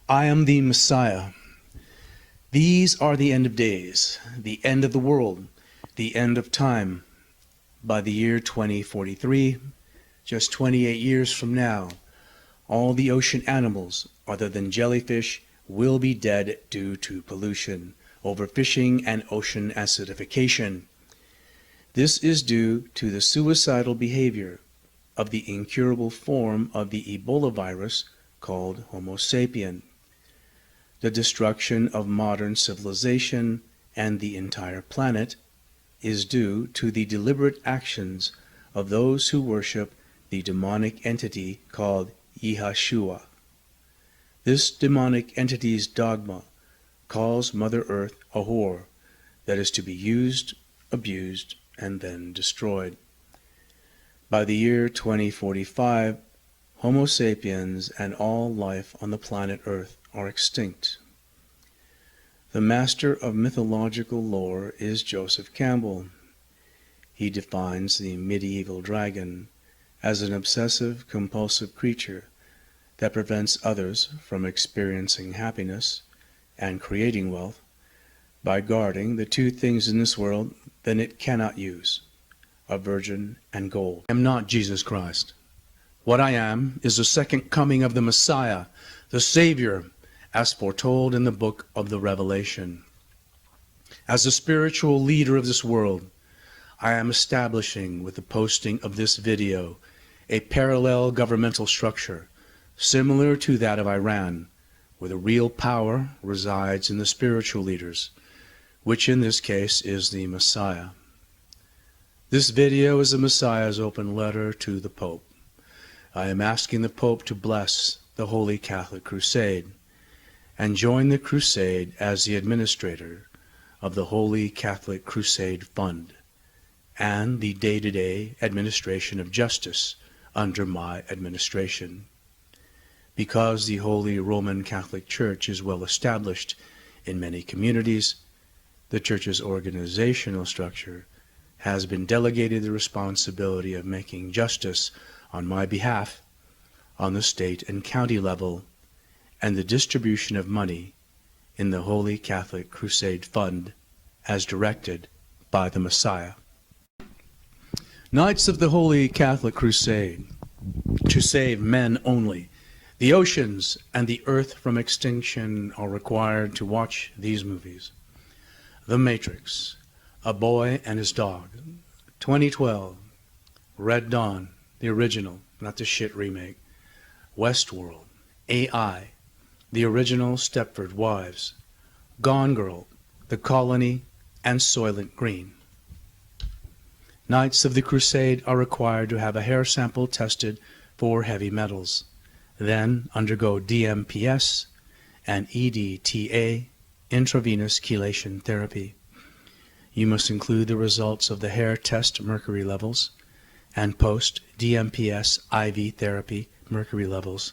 I am the Messiah. These are the end of days, the end of the world, the end of time. By the year 2043, just 28 years from now, all the ocean animals, other than jellyfish, will be dead due to pollution, overfishing, and ocean acidification. This is due to the suicidal behavior of the incurable form of the Ebola virus called Homo sapien. The destruction of modern civilization and the entire planet is due to the deliberate actions of those who worship the demonic entity called Yeshua. This demonic entity's dogma calls Mother Earth a whore that is to be used, abused, and then destroyed. By the year 2045, Homo sapiens and all life on the planet Earth are extinct. The master of mythological lore is Joseph Campbell. He defines the medieval dragon as an obsessive, compulsive creature that prevents others from experiencing happiness and creating wealth by guarding the two things in this world that it cannot use, a virgin and gold. I am not Jesus Christ. What I am is the second coming of the Messiah, the Savior, as foretold in the book of the Revelation. As the spiritual leader of this world, I am establishing with the posting of this video a parallel governmental structure similar to that of Iran, where the real power resides in the spiritual leaders, which in this case is the Messiah. This video is the Messiah's open letter to the Pope. I am asking the Pope to bless the Holy Catholic Crusade and join the crusade as the administrator of the Holy Catholic Crusade Fund and the day-to-day administration of justice under my administration. Because the Holy Roman Catholic Church is well established in many communities, the Church's organizational structure has been delegated the responsibility of making justice on my behalf on the state and county level and the distribution of money in the Holy Catholic Crusade Fund as directed by the Messiah. Knights of the Holy Catholic Crusade, to save men only, the oceans and the earth from extinction are required to watch these movies: The Matrix, A Boy and His Dog, 2012, Red Dawn, the original, not the shit remake, Westworld, AI, the original Stepford Wives, Gone Girl, The Colony, and Soylent Green. Knights of the Crusade are required to have a hair sample tested for heavy metals, then undergo DMPS and EDTA, intravenous chelation therapy. You must include the results of the hair test mercury levels and post-DMPS IV therapy mercury levels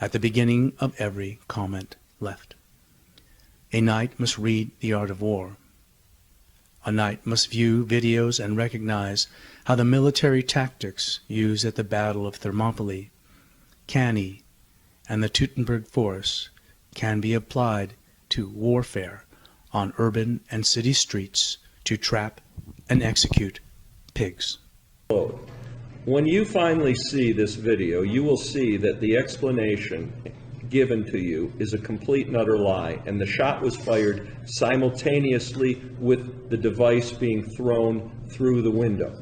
at the beginning of every comment left. A knight must read The Art of War. A knight must view videos and recognize how the military tactics used at the Battle of Thermopylae, Cannae, and the Teutoburg Forest can be applied to warfare on urban and city streets to trap and execute pigs. When you finally see this video, you will see that the explanation given to you is a complete and utter lie, and the shot was fired simultaneously with the device being thrown through the window.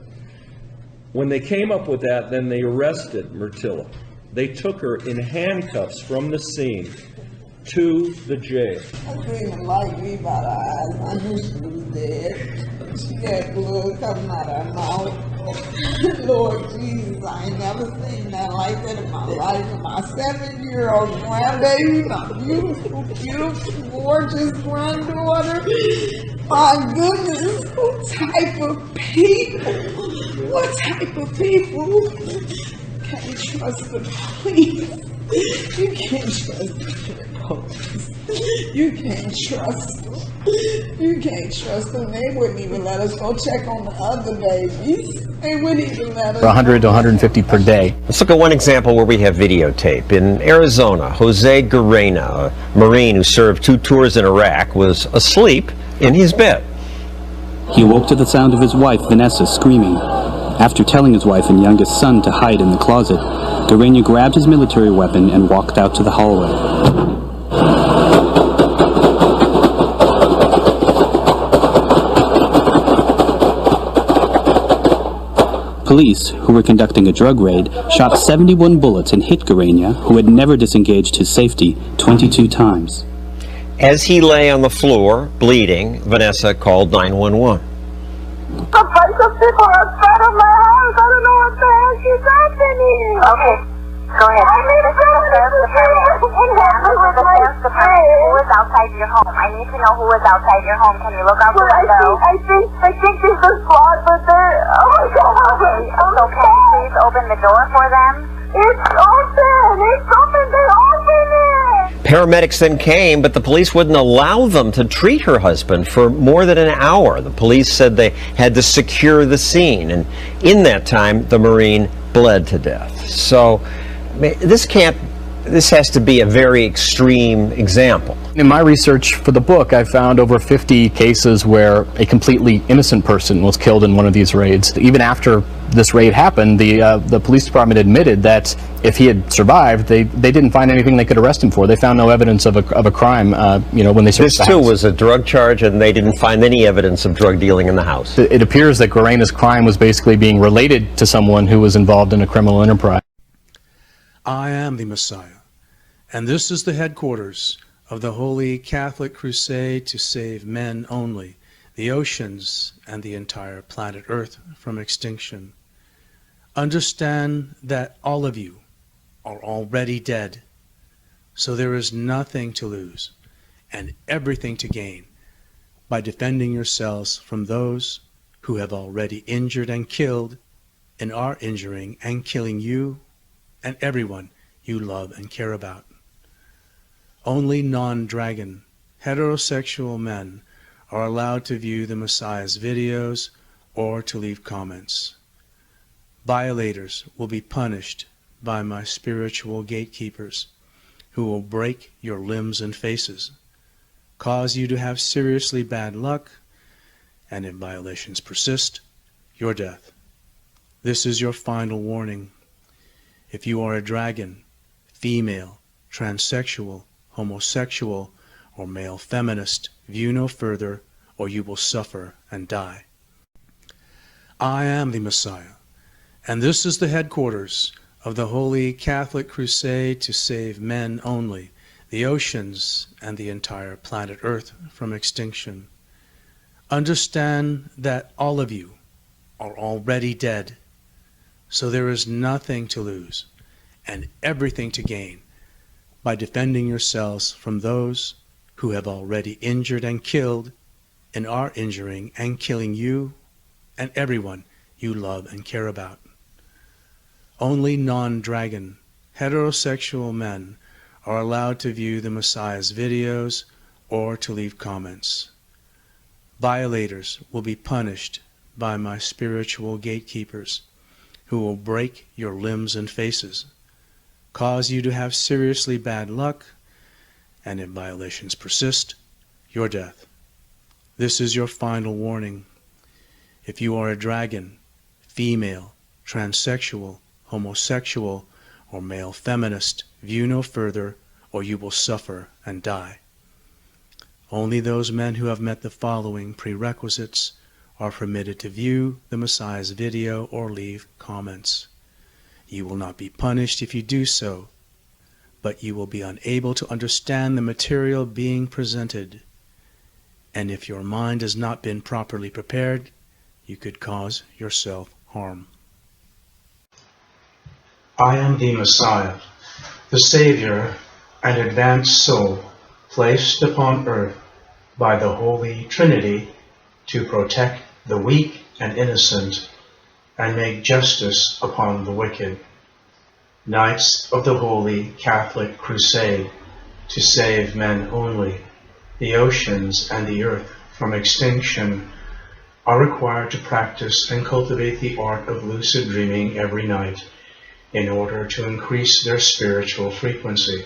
When they came up with that, then they arrested Myrtilla. They took her in handcuffs from the scene to the jail. I didn't like me by the eyes. I knew she was dead. She had blood coming out of her mouth. Lord Jesus, I ain't never seen nothing like that in my life. And my 7-year-old grandbaby, my beautiful, beautiful, gorgeous granddaughter. My goodness, what type of people? What type of people? Can't trust the police. You can't trust the police. You can't trust them. You can't trust them. They wouldn't even let us go check on the other babies. They wouldn't even let us. 100 to 150 per day. Let's look at one example where we have videotape. In Arizona, Jose Guerrena, a Marine who served 2 tours in Iraq, was asleep in his bed. He awoke to the sound of his wife, Vanessa, screaming. After telling his wife and youngest son to hide in the closet, Guerrena grabbed his military weapon and walked out to the hallway. Police, who were conducting a drug raid, shot 71 bullets and hit Guerrena, who had never disengaged his safety, 22 times. As he lay on the floor, bleeding, Vanessa called 911. A bunch of people outside of my house. I don't know what the heck is happening. Okay, go ahead. I need to go to the sheriff's department. Who is outside your home? I need to know who is outside your home. Can you look out the window? I think there's a squad, but they're... Oh my God. So can you please open the door for them? It's open. It's open. They're open it. Paramedics then came, but the police wouldn't allow them to treat her husband for more than an hour. The police said they had to secure the scene, and in that time, the Marine bled to death. So this has to be a very extreme example. In my research for the book, I found over 50 cases where a completely innocent person was killed in one of these raids. Even after this raid happened, the police department admitted that if he had survived, they didn't find anything they could arrest him for. They found no evidence of a crime, when they searched the house. This too was a drug charge, and they didn't find any evidence of drug dealing in the house. It appears that Guerena's crime was basically being related to someone who was involved in a criminal enterprise. I am the Messiah, and this is the headquarters of the Holy Catholic Crusade to save men only, the oceans, and the entire planet Earth from extinction. Understand that all of you are already dead, so there is nothing to lose and everything to gain by defending yourselves from those who have already injured and killed and are injuring and killing you and everyone you love and care about. Only non-dragon, heterosexual men are allowed to view the Messiah's videos or to leave comments. Violators will be punished by my spiritual gatekeepers, who will break your limbs and faces, cause you to have seriously bad luck, and if violations persist, your death. This is your final warning. If you are a dragon, female, transsexual, homosexual, or male feminist, view no further, or you will suffer and die. I am the Messiah, and this is the headquarters of the Holy Catholic Crusade to save men only, the oceans, and the entire planet Earth from extinction. Understand that all of you are already dead, so there is nothing to lose and everything to gain by defending yourselves from those who have already injured and killed and are injuring and killing you and everyone you love and care about. Only non-dragon, heterosexual men are allowed to view the Messiah's videos or to leave comments. Violators will be punished by my spiritual gatekeepers, who will break your limbs and faces, cause you to have seriously bad luck, and if violations persist, your death. This is your final warning. If you are a dragon, female, transsexual, homosexual, or male feminist, view no further, or you will suffer and die. Only those men who have met the following prerequisites are permitted to view the Messiah's video or leave comments. You will not be punished if you do so, but you will be unable to understand the material being presented. And if your mind has not been properly prepared, you could cause yourself harm. I am the Messiah, the Savior and advanced soul placed upon earth by the Holy Trinity to protect the weak and innocent and make justice upon the wicked. Knights of the Holy Catholic Crusade, to save men only, the oceans and the earth from extinction, are required to practice and cultivate the art of lucid dreaming every night in order to increase their spiritual frequency.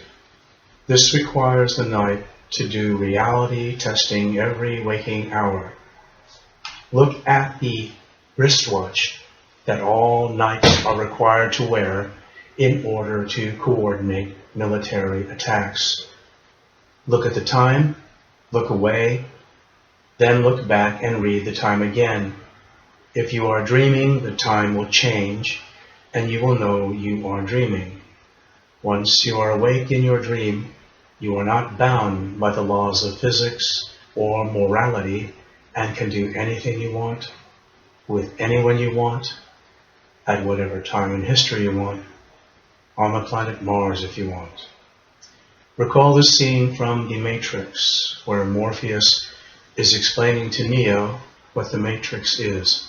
This requires the night to do reality testing every waking hour. Look at the wristwatch that all knights are required to wear in order to coordinate military attacks. Look at the time, look away, then look back and read the time again. If you are dreaming, the time will change, and you will know you are dreaming. Once you are awake in your dream, you are not bound by the laws of physics or morality and can do anything you want, with anyone you want, at whatever time in history you want, on the planet Mars if you want. Recall the scene from The Matrix, where Morpheus is explaining to Neo what the Matrix is.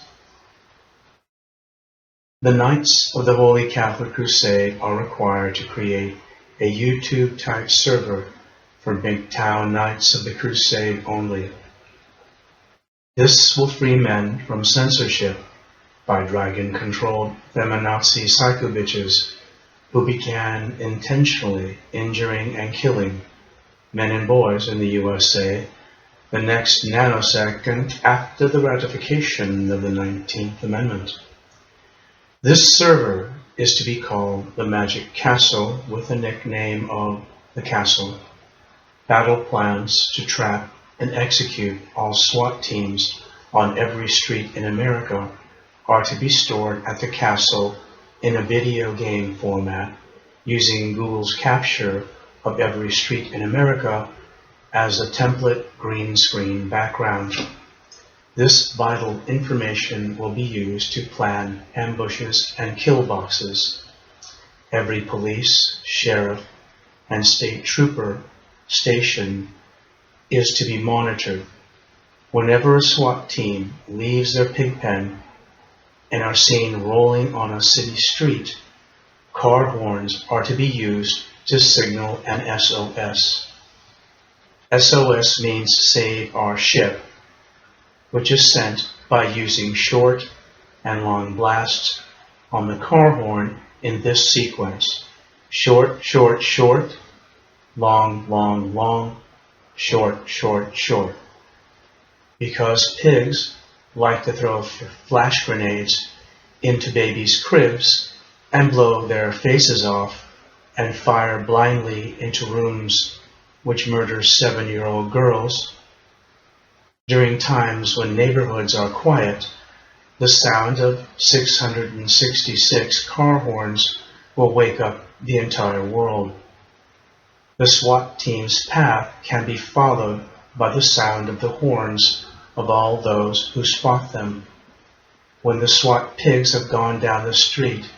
The Knights of the Holy Catholic Crusade are required to create a YouTube-type server for MGTOW Knights of the Crusade only. This will free men from censorship by dragon-controlled feminazi psycho-bitches who began intentionally injuring and killing men and boys in the USA the next nanosecond after the ratification of the 19th Amendment. This server is to be called the Magic Castle, with the nickname of the Castle. Battle plans to trap and execute all SWAT teams on every street in America are to be stored at the castle in a video game format using Google's capture of every street in America as a template green screen background. This vital information will be used to plan ambushes and kill boxes. Every police, sheriff, and state trooper station is to be monitored. Whenever a SWAT team leaves their pig pen and are seen rolling on a city street, car horns are to be used to signal an SOS. SOS means save our ship, which is sent by using short and long blasts on the car horn in this sequence: short, short, short, long, long, long, short, short, short. Because pigs like to throw flash grenades into babies' cribs and blow their faces off and fire blindly into rooms which murders 7-year-old girls, during times when neighborhoods are quiet, the sound of 666 car horns will wake up the entire world. The SWAT team's path can be followed by the sound of the horns of all those who spot them. When the SWAT pigs have gone down the street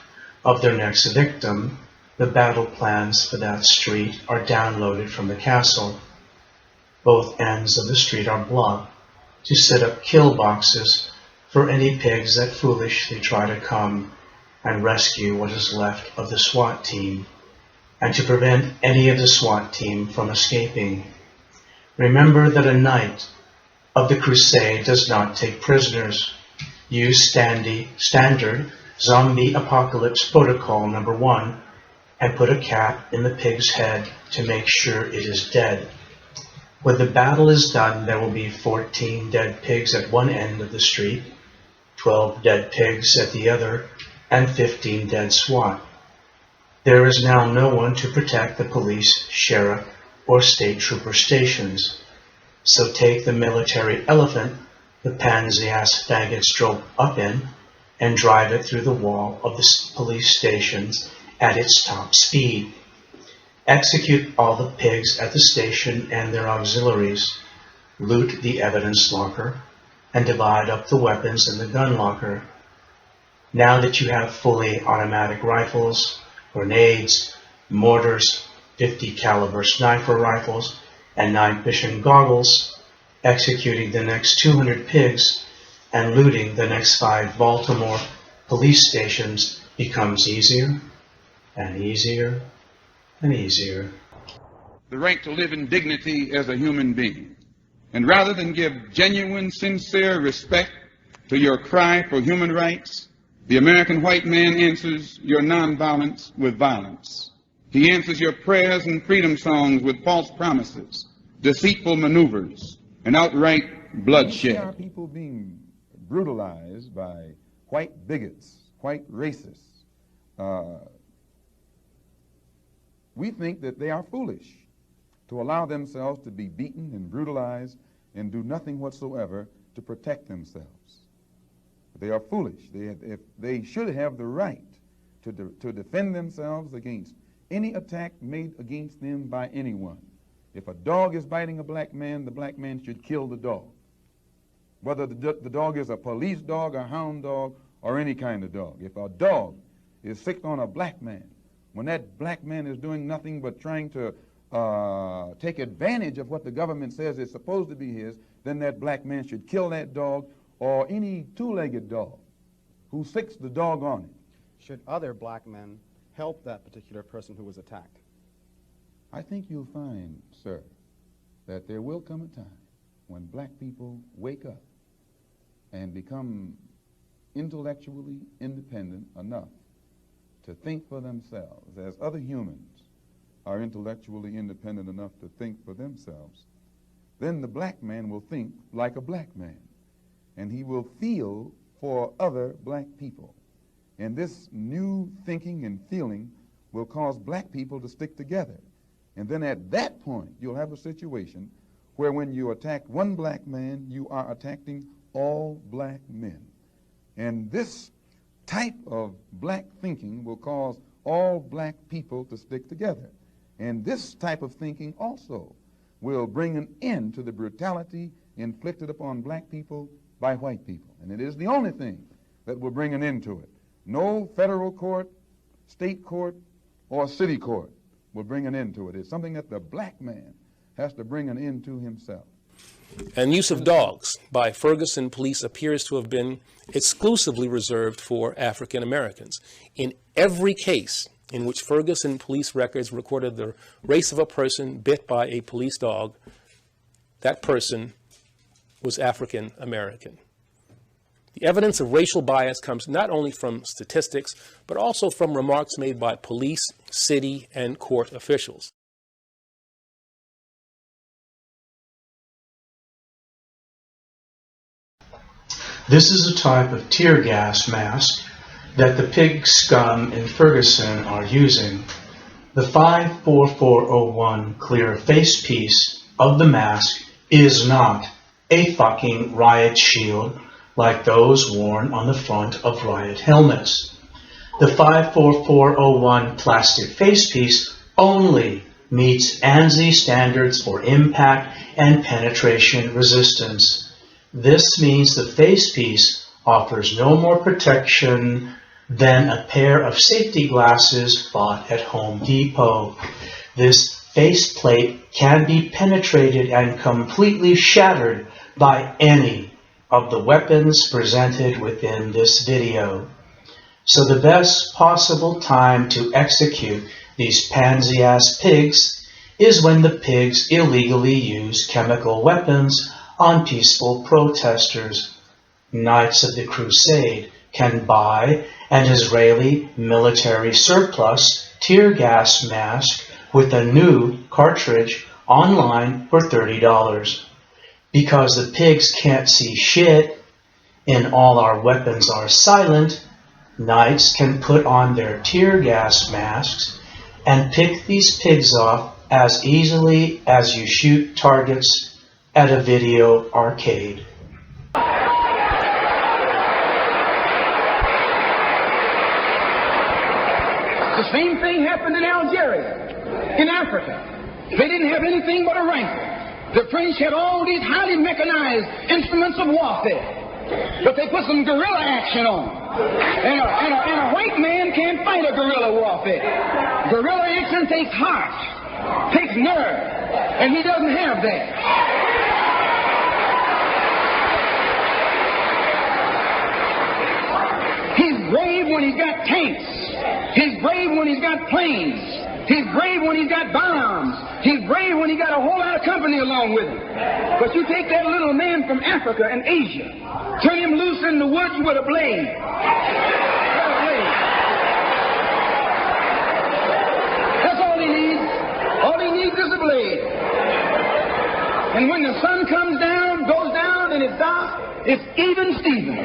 of their next victim, the battle plans for that street are downloaded from the castle. Both ends of the street are blocked to set up kill boxes for any pigs that foolishly try to come and rescue what is left of the SWAT team, and to prevent any of the SWAT team from escaping. Remember that a knight of the crusade does not take prisoners. Use standard zombie apocalypse protocol number 1 and put a cap in the pig's head to make sure it is dead. When the battle is done, there will be 14 dead pigs at one end of the street, 12 dead pigs at the other, and 15 dead SWAT. There is now no one to protect the police, sheriff, or state trooper stations. So take the military elephant the pansy-ass faggots drove up in and drive it through the wall of the police stations at its top speed. Execute all the pigs at the station and their auxiliaries, loot the evidence locker, and divide up the weapons in the gun locker. Now that you have fully automatic rifles, grenades, mortars, 50 caliber sniper rifles, and night vision goggles, executing the next 200 pigs and looting the next 5 Baltimore police stations becomes easier and easier and easier. the right to live in dignity as a human being. And rather than give genuine, sincere respect to your cry for human rights, the American white man answers your nonviolence with violence. He answers your prayers and freedom songs with false promises, deceitful maneuvers, and outright bloodshed. We see our people being brutalized by white bigots, white racists. We think that they are foolish to allow themselves to be beaten and brutalized and do nothing whatsoever to protect themselves. They are foolish. They should have the right to defend themselves against any attack made against them by anyone. If a dog is biting a black man, the black man should kill the dog. Whether the dog is a police dog, a hound dog, or any kind of dog. If a dog is sick on a black man, when that black man is doing nothing but trying to take advantage of what the government says is supposed to be his, then that black man should kill that dog or any two-legged dog who sicks the dog on it. Should other black men help that particular person who was attacked? I think you'll find, sir, that there will come a time when black people wake up and become intellectually independent enough to think for themselves, as other humans are intellectually independent enough to think for themselves. Then the black man will think like a black man, and he will feel for other black people. And this new thinking and feeling will cause black people to stick together. And then at that point, you'll have a situation where when you attack one black man, you are attacking all black men. And this type of black thinking will cause all black people to stick together. And this type of thinking also will bring an end to the brutality inflicted upon black people by white people. And it is the only thing that will bring an end to it. No federal court, state court, or city court will bring an end to it. It's something that the black man has to bring an end to himself. And use of dogs by Ferguson police appears to have been exclusively reserved for African Americans. In every case in which Ferguson police records recorded the race of a person bit by a police dog, that person was African American. The evidence of racial bias comes not only from statistics, but also from remarks made by police, city, and court officials. This is a type of tear gas mask that the pig scum in Ferguson are using. The 54401 clear face piece of the mask is not a fucking riot shield like those worn on the front of riot helmets. The 54401 plastic face piece only meets ANSI standards for impact and penetration resistance. This means the face piece offers no more protection than a pair of safety glasses bought at Home Depot. This faceplate can be penetrated and completely shattered by any of the weapons presented within this video. So the best possible time to execute these pansy-ass pigs is when the pigs illegally use chemical weapons on peaceful protesters. Knights of the Crusade can buy an Israeli military surplus tear gas mask with a new cartridge online for $30. Because the pigs can't see shit and all our weapons are silent, knights can put on their tear gas masks and pick these pigs off as easily as you shoot targets at a video arcade. The same thing happened in Algeria, in Africa. They didn't have anything but a rifle. The French had all these highly mechanized instruments of warfare, but they put some guerrilla action on. And a white man can't fight a guerrilla warfare. Guerrilla action takes heart, takes nerve, and he doesn't have that. He's brave when he's got tanks. He's brave when he's got planes. He's brave when he's got bombs. He's brave when he got a whole lot of company along with him. But you take that little man from Africa and Asia, turn him loose in the woods with a blade. That's all he needs. All he needs is a blade. And when the sun comes down, goes down, and it's dark, it's even Steven.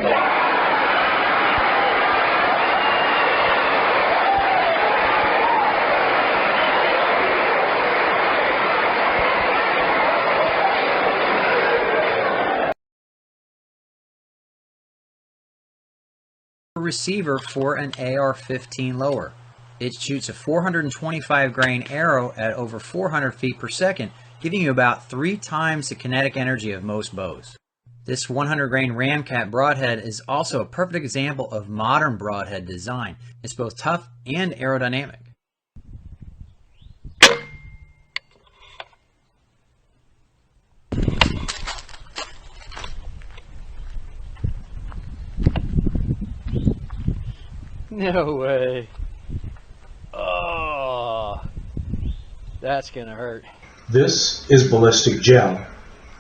Receiver for an AR-15 lower. It shoots a 425 grain arrow at over 400 feet per second, giving you about 3 times the kinetic energy of most bows. This 100 grain Ramcat broadhead is also a perfect example of modern broadhead design. It's both tough and aerodynamic. No way. Oh, that's gonna hurt. This is ballistic gel.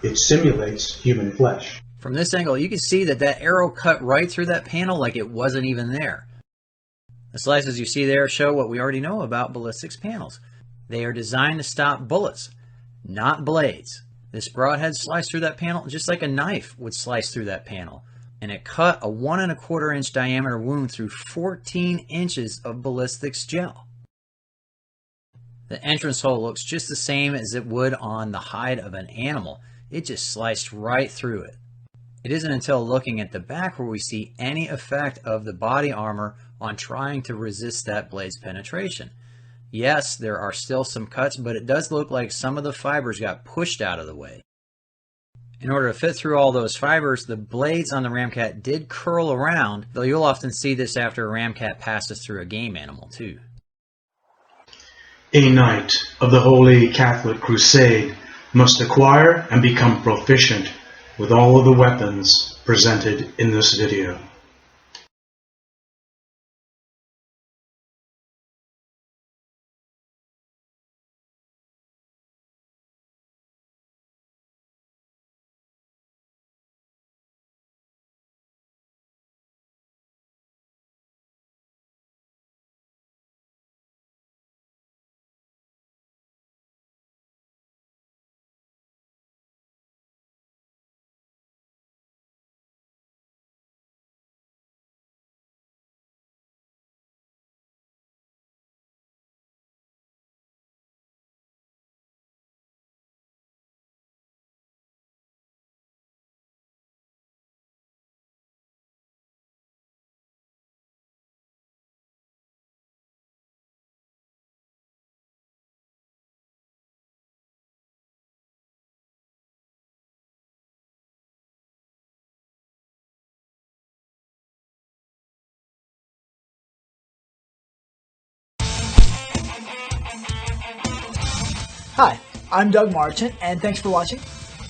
It simulates human flesh. From this angle, you can see that that arrow cut right through that panel like it wasn't even there. The slices you see there show what we already know about ballistics panels. They are designed to stop bullets, not blades. This broadhead sliced through that panel just like a knife would slice through that panel. And it cut a 1 1/4 inch diameter wound through 14 inches of ballistics gel. The entrance hole looks just the same as it would on the hide of an animal. It just sliced right through it. It isn't until looking at the back where we see any effect of the body armor on trying to resist that blade's penetration. Yes, there are still some cuts, but it does look like some of the fibers got pushed out of the way. In order to fit through all those fibers, the blades on the Ramcat did curl around, though you'll often see this after a Ramcat passes through a game animal too. A knight of the Holy Catholic Crusade must acquire and become proficient with all of the weapons presented in this video. Hi, I'm Doug Marchant, and thanks for watching.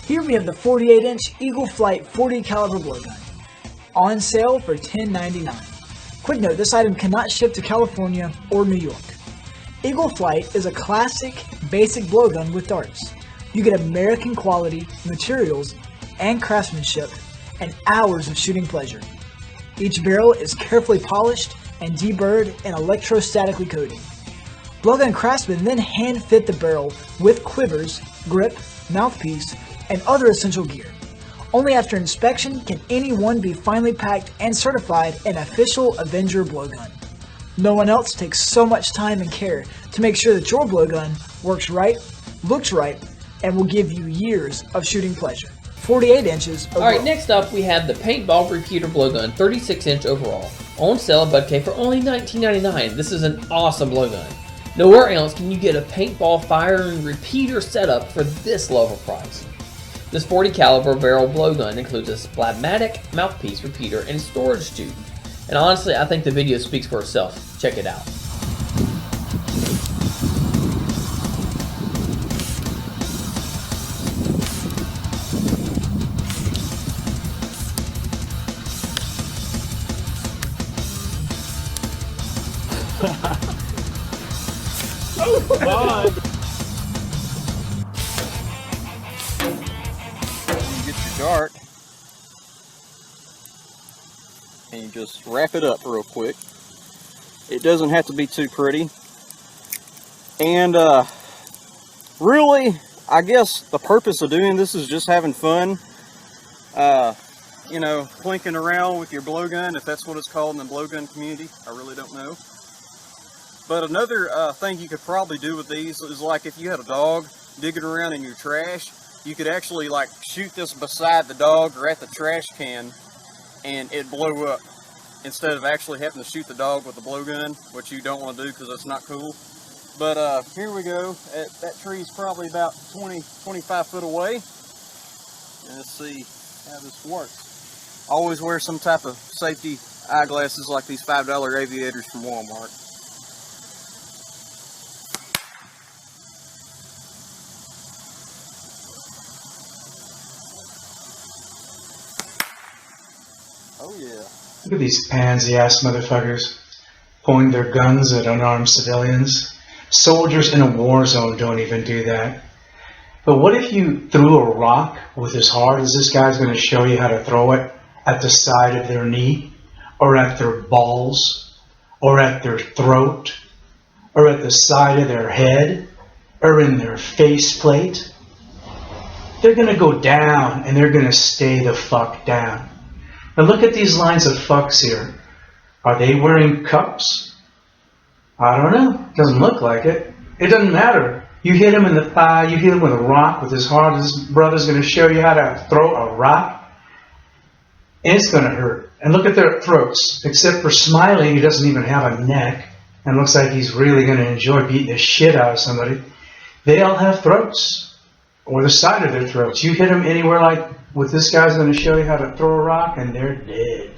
Here we have the 48-inch Eagle Flight 40 caliber blowgun, on sale for $10.99. Quick note, this item cannot ship to California or New York. Eagle Flight is a classic, basic blowgun with darts. You get American quality materials and craftsmanship and hours of shooting pleasure. Each barrel is carefully polished and deburred and electrostatically coated. Blowgun craftsmen then hand fit the barrel with quivers, grip, mouthpiece, and other essential gear. Only after inspection can any one be finally packed and certified an official Avenger blowgun. No one else takes so much time and care to make sure that your blowgun works right, looks right, and will give you years of shooting pleasure. 48 inches overall. Alright, next up we have the Paintball Repeater Blowgun 36-inch overall. On sale at Budk for only $19.99. This is an awesome blowgun. Nowhere else can you get a paintball firing repeater setup for this low of a price. This 40 caliber barrel blowgun includes a Splatmatic mouthpiece repeater and storage tube. And honestly, I think the video speaks for itself. Check it out. chart. And you just wrap it up real quick. It doesn't have to be too pretty. And really, I guess the purpose of doing this is just having fun. You know, plinking around with your blowgun, if that's what it's called in the blowgun community. I really don't know. But another thing you could probably do with these is, like, if you had a dog digging around in your trash, you could actually like shoot this beside the dog or at the trash can and it'd blow up, instead of actually having to shoot the dog with the blowgun, which you don't want to do because that's not cool. But here we go. That tree's probably about 25 foot away. And let's see how this works. Always wear some type of safety eyeglasses like these $5 aviators from Walmart. Oh yeah. Look at these pansy-ass motherfuckers pointing their guns at unarmed civilians. Soldiers in a war zone don't even do that. But what if you threw a rock with as hard as this guy's going to show you how to throw it at the side of their knee, or at their balls, or at their throat, or at the side of their head, or in their faceplate? They're going to go down, and they're going to stay the fuck down. Now look at these lines of fucks here. Are they wearing cups? I don't know. Doesn't look like it. It doesn't matter. You hit him in the thigh, you hit him with a rock with as hard as his brother's going to show you how to throw a rock, and it's going to hurt. And look at their throats. Except for smiling, he doesn't even have a neck, and looks like he's really going to enjoy beating the shit out of somebody. They all have throats, or the side of their throats. You hit them anywhere like with this guy's going to show you how to throw a rock, and they're dead.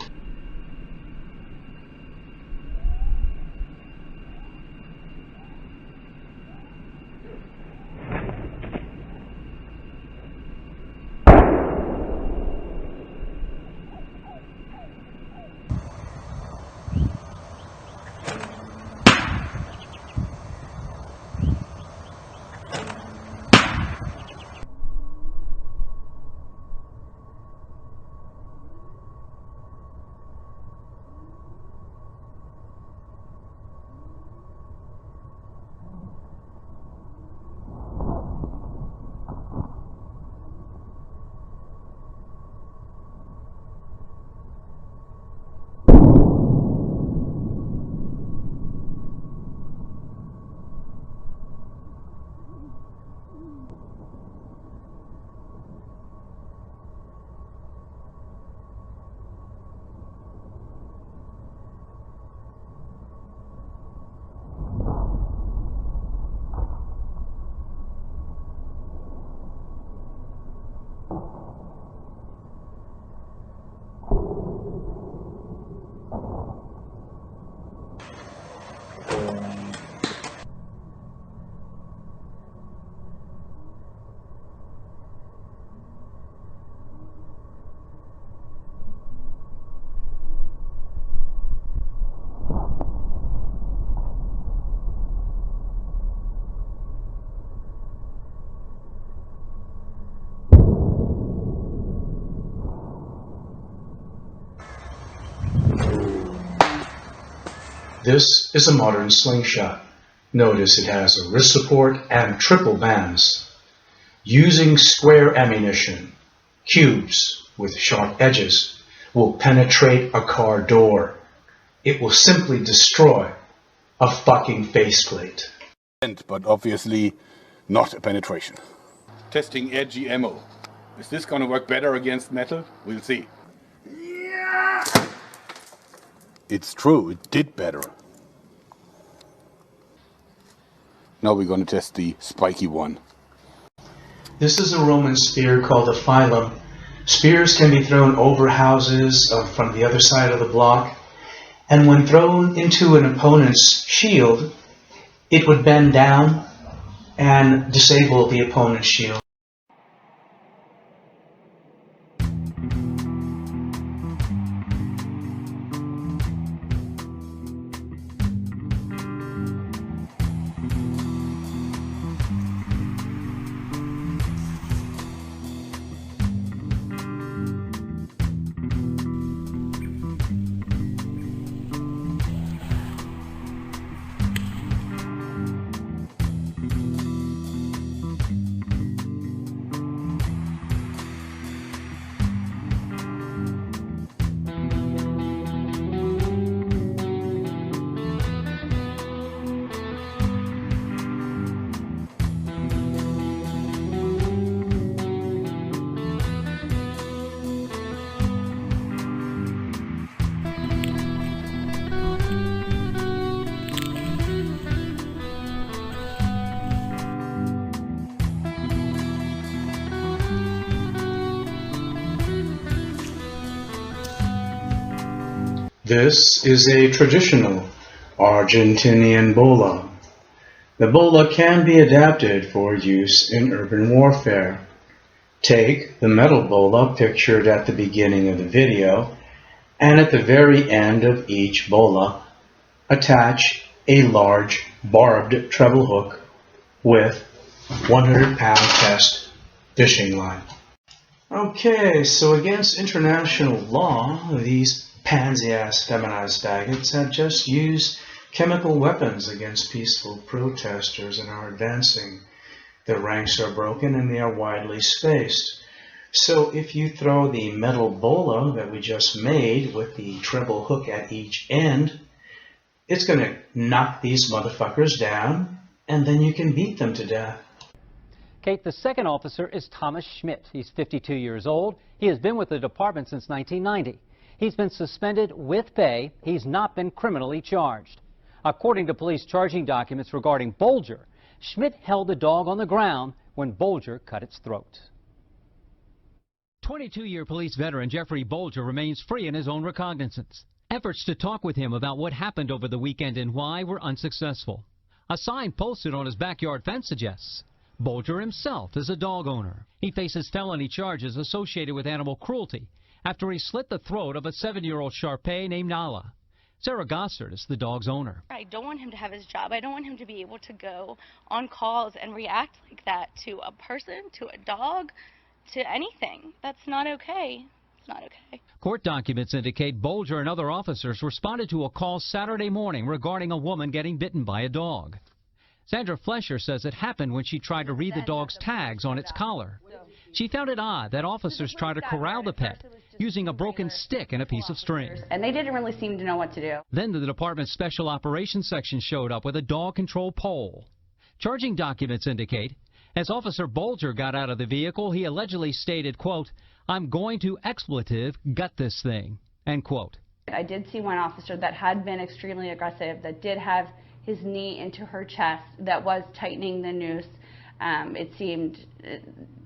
This is a modern slingshot. Notice it has a wrist support and triple bands. Using square ammunition, cubes with sharp edges will penetrate a car door. It will simply destroy a fucking faceplate. But obviously not a penetration. Testing edgy ammo. Is this going to work better against metal? We'll see. It's true, it did better. Now we're going to test the spiky one. This is a Roman spear called a phylum. Spears can be thrown over houses from the other side of the block, and when thrown into an opponent's shield, it would bend down and disable the opponent's shield. This is a traditional Argentinian bola. The bola can be adapted for use in urban warfare. Take the metal bola pictured at the beginning of the video, and at the very end of each bola, attach a large barbed treble hook with 100-pound test fishing line. Okay, so against international law, these pansy-ass feminized faggots have just used chemical weapons against peaceful protesters and are advancing. Their ranks are broken and they are widely spaced. So if you throw the metal bola that we just made with the treble hook at each end, it's going to knock these motherfuckers down, and then you can beat them to death. Kate, the second officer is Thomas Schmidt. He's 52 years old. He has been with the department since 1990. He's been suspended with pay. He's not been criminally charged. According to police charging documents regarding Bolger, Schmidt held the dog on the ground when Bolger cut its throat. 22-year police veteran Jeffrey Bolger remains free in his own recognizance. Efforts to talk with him about what happened over the weekend and why were unsuccessful. A sign posted on his backyard fence suggests Bolger himself is a dog owner. He faces felony charges associated with animal cruelty after he slit the throat of a 7-year-old Shar-Pei named Nala. Sarah Gossard is the dog's owner. I don't want him to have his job. I don't want him to be able to go on calls and react like that to a person, to a dog, to anything. That's not okay. It's not okay. Court documents indicate Bolger and other officers responded to a call Saturday morning regarding a woman getting bitten by a dog. Sandra Flesher says it happened when she tried to read the dog's tags on its collar. She found it odd that officers tried to corral the pet using a broken stick and a piece of string. And they didn't really seem to know what to do. Then the department's special operations section showed up with a dog control pole. Charging documents indicate as Officer Bolger got out of the vehicle, he allegedly stated, quote, "I'm going to expletive gut this thing," end quote. I did see one officer that had been extremely aggressive, that did have his knee into her chest, that was tightening the noose. It seemed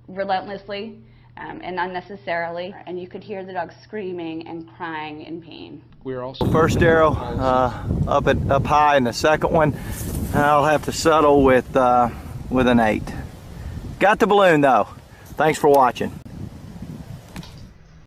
relentlessly and unnecessarily, and you could hear the dog screaming and crying in pain. We're also first arrow up high, and the second one I'll have to settle with an 8. Got the balloon though. Thanks for watching.